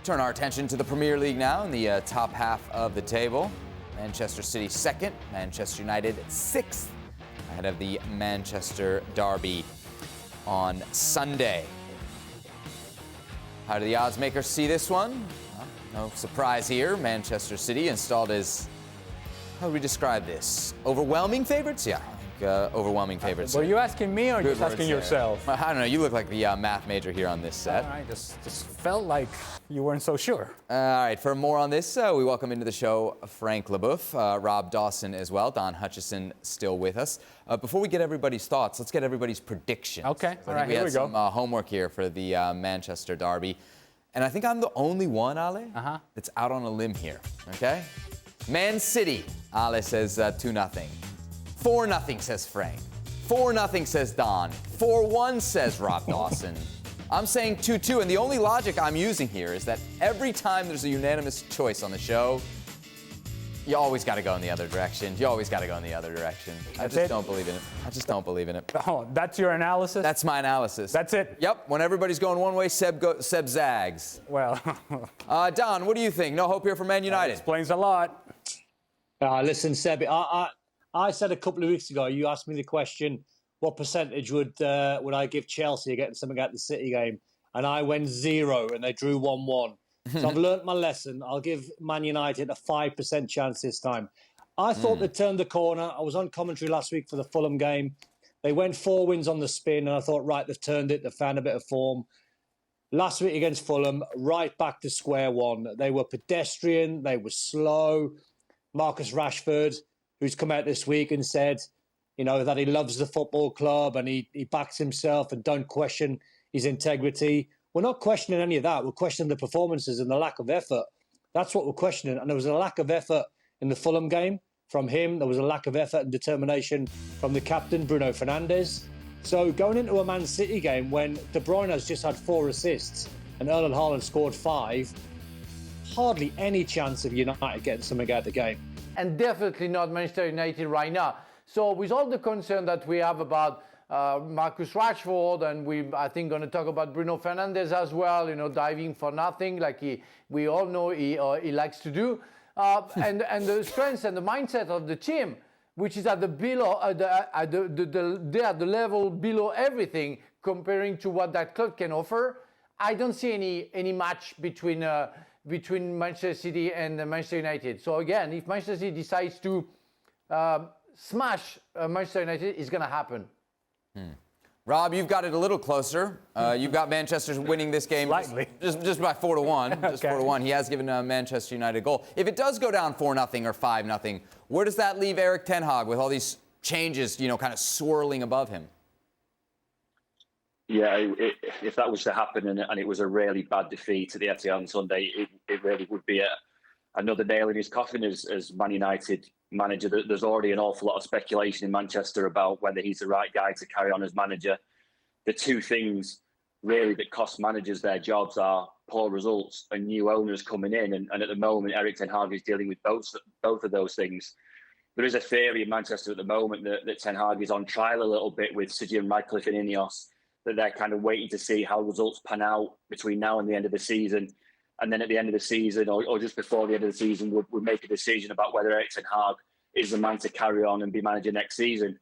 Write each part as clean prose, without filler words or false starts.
Turn our attention to the Premier League now in the top half of the table. Manchester City second, Manchester United sixth, ahead of the Manchester derby on Sunday. How do the odds makers see this one? Well, no surprise here. Manchester City installed as, how would we describe this? Overwhelming favorites? Yeah, overwhelming favorites. Were you asking me or just asking yourself? I don't know. You look like the math major here on this set. I just felt like you weren't so sure. All right. For more on this, we welcome into the show Frank Leboeuf, Rob Dawson as well. Don Hutchison still with us. Before we get everybody's thoughts, let's get everybody's predictions. Okay. All right. We Here we go. Some homework here for the Manchester derby, and I think I'm the only one, Ale, that's out on a limb here. Okay. Man City, Ale says 2-0. 4-0 says Frank. 4-0 says Don. 4-1 says Rob Dawson. I'm saying 2-2, and the only logic I'm using here is that every time there's a unanimous choice on the show, you always got to go in the other direction. You always got to go in the other direction. I just don't believe in it. I just don't believe in it. Oh, that's your analysis? That's my analysis. That's it? Yep. When everybody's going one way, Seb zags. Well. Don, what do you think? No hope here for Man United? That explains a lot. Listen, Seb, I said a couple of weeks ago, you asked me the question, what percentage would I give Chelsea getting something out of the City game? And I went 0, and they drew 1-1. So I've learnt my lesson. I'll give Man United a 5% chance this time. I thought they turned the corner. I was on commentary last week for the Fulham game. They went 4 wins on the spin, and I thought, right, they've turned it. They've found a bit of form. Last week against Fulham, right back to square one. They were pedestrian. They were slow. Marcus Rashford, who's come out this week and said, you know, that he loves the football club and he backs himself and don't question his integrity. We're not questioning any of that. We're questioning the performances and the lack of effort. That's what we're questioning. And there was a lack of effort in the Fulham game from him. There was a lack of effort and determination from the captain, Bruno Fernandes. So going into a Man City game when De Bruyne has just had 4 assists and Erling Haaland scored 5, hardly any chance of United getting something out of the game. And definitely not Manchester United right now. So with all the concern that we have about Marcus Rashford, and I think going to talk about Bruno Fernandes as well, you know, diving for nothing like we all know he likes to do, and the strengths and the mindset of the team, which is at the level below everything comparing to what that club can offer. I don't see any match between Manchester City and Manchester United. So again, if Manchester City decides to smash Manchester United, it's going to happen. Rob, you've got it a little closer. You've got Manchester winning this game just by 4-1. Just 4-1. He has given Manchester United a goal. If it does go down 4-0 or 5-0, where does that leave Erik ten Hag with all these changes, you know, kind of swirling above him? Yeah, if that was to happen and it was a really bad defeat at the Etihad on Sunday, it really would be another nail in his coffin as Man United manager. There's already an awful lot of speculation in Manchester about whether he's the right guy to carry on as manager. The two things really that cost managers their jobs are poor results and new owners coming in. And at the moment, Erik ten Hag is dealing with both of those things. There is a theory in Manchester at the moment that ten Hag is on trial a little bit with Sir Jim Radcliffe and Ineos, that they're kind of waiting to see how results pan out between now and the end of the season. And then at the end of the season, or just before the end of the season, would make a decision about whether Erik ten Hag is the man to carry on and be manager next season.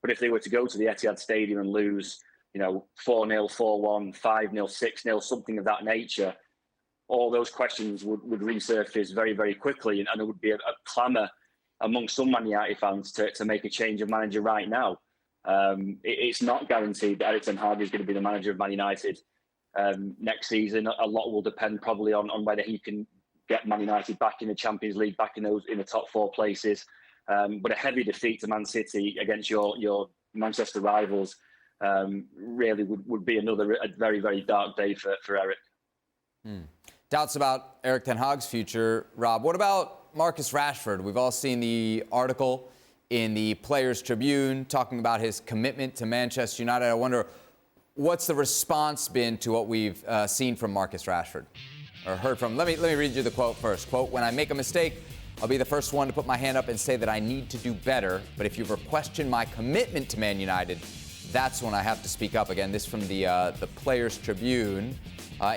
But if they were to go to the Etihad Stadium and lose, you know, 4-0, 4-1, 5-0, 6-0, something of that nature, all those questions would resurface very, very quickly. And there would be a clamour among some Man United fans to make a change of manager right now. It's not guaranteed that Erik ten Hag is going to be the manager of Man United next season. A lot will depend probably on whether he can get Man United back in the Champions League, back in the top 4 places. But a heavy defeat to Man City against your Manchester rivals really would be a very, very dark day for Erik. Doubts about Erik ten Hag's future. Rob, what about Marcus Rashford? We've all seen the article in the Players' Tribune talking about his commitment to Manchester United. I wonder, what's the response been to what we've seen from Marcus Rashford or heard from? Let me read you the quote first. Quote, "When I make a mistake, I'll be the first one to put my hand up and say that I need to do better. But if you ever question my commitment to Man United, that's when I have to speak up." Again, this from the Players' Tribune.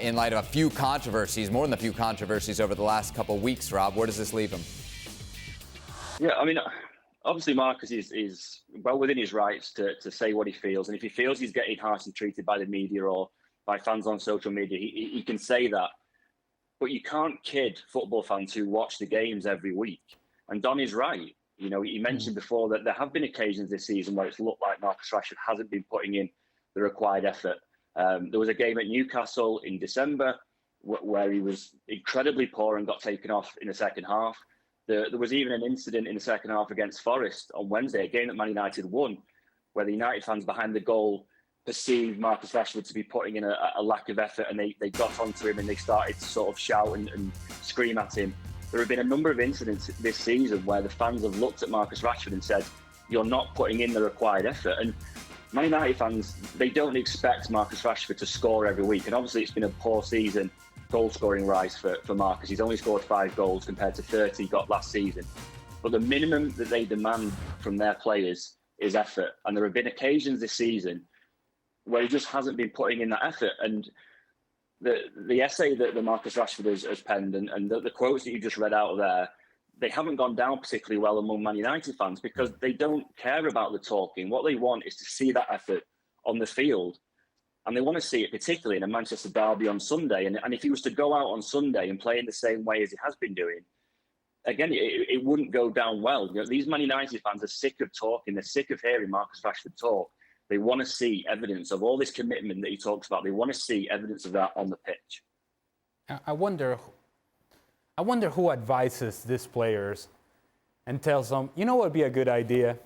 in light of a few controversies, more than a few controversies over the last couple of weeks, Rob. Where does this leave him? Yeah, I mean, obviously Marcus is well within his rights to say what he feels. And if he feels he's getting harshly treated by the media or by fans on social media, he can say that. But you can't kid football fans who watch the games every week. And Don is right. You know, he mentioned before that there have been occasions this season where it's looked like Marcus Rashford hasn't been putting in the required effort. There was a game at Newcastle in December where he was incredibly poor and got taken off in the second half. There was even an incident in the second half against Forest on Wednesday, a game that Man United won, where the United fans behind the goal perceived Marcus Rashford to be putting in a lack of effort, and they got onto him and they started to sort of shout and scream at him. There have been a number of incidents this season where the fans have looked at Marcus Rashford and said, you're not putting in the required effort. And Man United fans, they don't expect Marcus Rashford to score every week. And obviously it's been a poor season, goal-scoring rise for Marcus. He's only scored 5 goals compared to 30 he got last season. But the minimum that they demand from their players is effort. And there have been occasions this season where he just hasn't been putting in that effort. And the essay that the Marcus Rashford has penned and the quotes that you just read out of there, they haven't gone down particularly well among Man United fans because they don't care about the talking. What they want is to see that effort on the field. And they want to see it particularly in a Manchester derby on Sunday. And if he was to go out on Sunday and play in the same way as he has been doing, again, it wouldn't go down well. You know, these Man United fans are sick of talking. They're sick of hearing Marcus Rashford talk. They want to see evidence of all this commitment that he talks about. They want to see evidence of that on the pitch. I wonder who advises these players and tells them, you know what would be a good idea?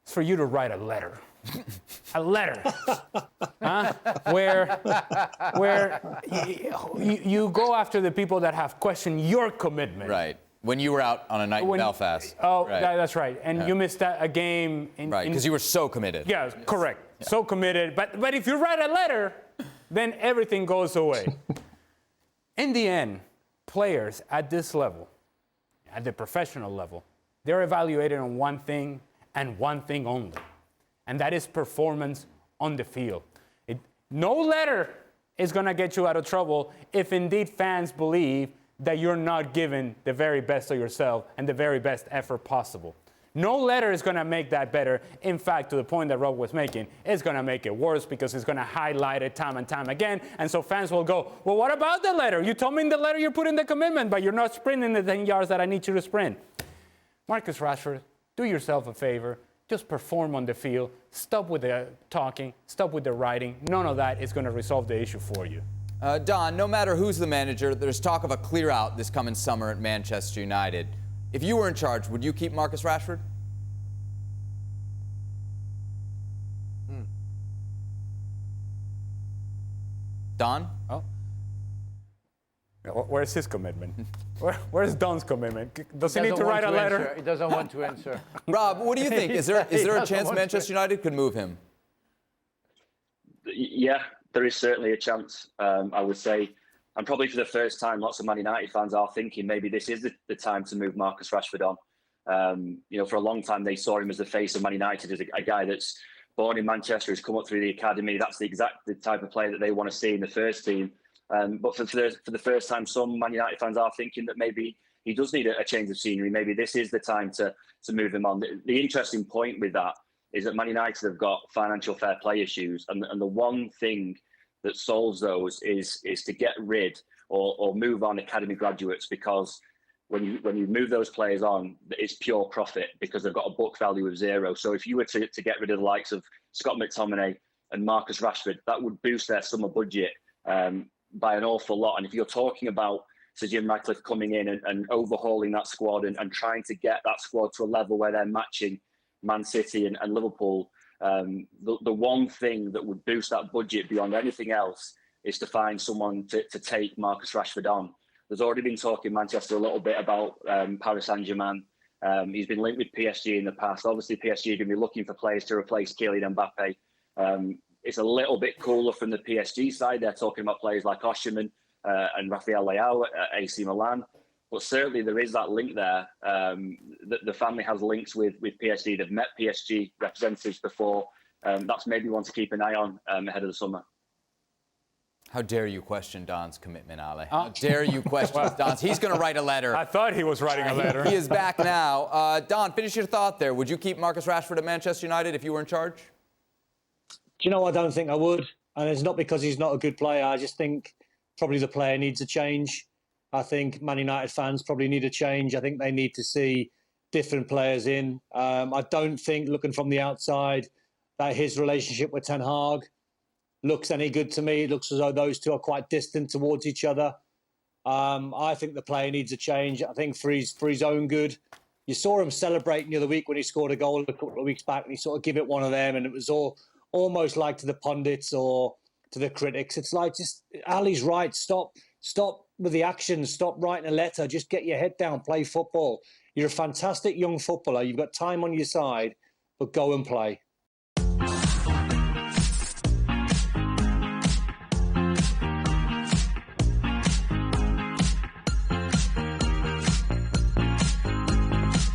It's for you to write a letter. A letter. Huh? Where you go after the people that have questioned your commitment. Right. When you were out on a night in Belfast. Oh, right. That's right. And you missed a game. Right, because you were so committed. Yeah, yes. Correct. Yeah. So committed. But if you write a letter, then everything goes away. In the end, players at this level, at the professional level, they're evaluated on one thing and one thing only. And that is performance on the field. No letter is going to get you out of trouble if indeed fans believe that you're not giving the very best of yourself and the very best effort possible. No letter is going to make that better. In fact, to the point that Rob was making, it's going to make it worse because it's going to highlight it time and time again. And so fans will go, well, what about the letter? You told me in the letter you put in the commitment, but you're not sprinting the 10 yards that I need you to sprint. Marcus Rashford, do yourself a favor. Just perform on the field. Stop with the talking. Stop with the writing. None of that is going to resolve the issue for you. Don, no matter who's the manager, there's talk of a clear-out this coming summer at Manchester United. If you were in charge, would you keep Marcus Rashford? Don? Oh. Where's his commitment? Where's Don's commitment? Does he need to write a letter? He doesn't want to answer. Rob, what do you think? Is there a chance Manchester United could move him? Yeah, there is certainly a chance, I would say. And probably for the first time, lots of Man United fans are thinking maybe this is the time to move Marcus Rashford on. For a long time, they saw him as the face of Man United, as a guy that's born in Manchester, who's come up through the academy. That's the type of player that they want to see in the first team. But for the first time, some Man United fans are thinking that maybe he does need a change of scenery. Maybe this is the time to move him on. The interesting point with that is that Man United have got financial fair play issues. And the one thing that solves those is to get rid or move on academy graduates, because when you move those players on, it's pure profit because they've got a book value of 0. So if you were to get rid of the likes of Scott McTominay and Marcus Rashford, that would boost their summer budget by an awful lot. And if you're talking about Sir Jim Ratcliffe coming in and overhauling that squad and trying to get that squad to a level where they're matching Man City and Liverpool, the one thing that would boost that budget beyond anything else is to find someone to take Marcus Rashford on. There's already been talk in Manchester a little bit about Paris Saint-Germain. He's been linked with PSG in the past. Obviously, PSG are going to be looking for players to replace Kylian Mbappe. It's a little bit cooler from the PSG side. They're talking about players like Hutchison and Rafael Leao at AC Milan. But certainly there is that link there. The family has links with PSG. They've met PSG representatives before. That's maybe one to keep an eye on ahead of the summer. How dare you question Don's commitment, Ale? How dare you question Don's? He's going to write a letter. I thought he was writing a letter. He is back now. Don, finish your thought there. Would you keep Marcus Rashford at Manchester United if you were in charge? Do you know, I don't think I would. And it's not because he's not a good player. I just think probably the player needs a change. I think Man United fans probably need a change. I think they need to see different players in. I don't think, looking from the outside, that his relationship with Ten Hag looks any good to me. It looks as though those two are quite distant towards each other. I think the player needs a change. I think for his own good. You saw him celebrating the other week when he scored a goal a couple of weeks back, and he sort of give it one of them, and it was almost like to the pundits or to the critics. It's like, just, Ali's right. Stop with the action. Stop writing a letter. Just get your head down. Play football. You're a fantastic young footballer. You've got time on your side, but go and play.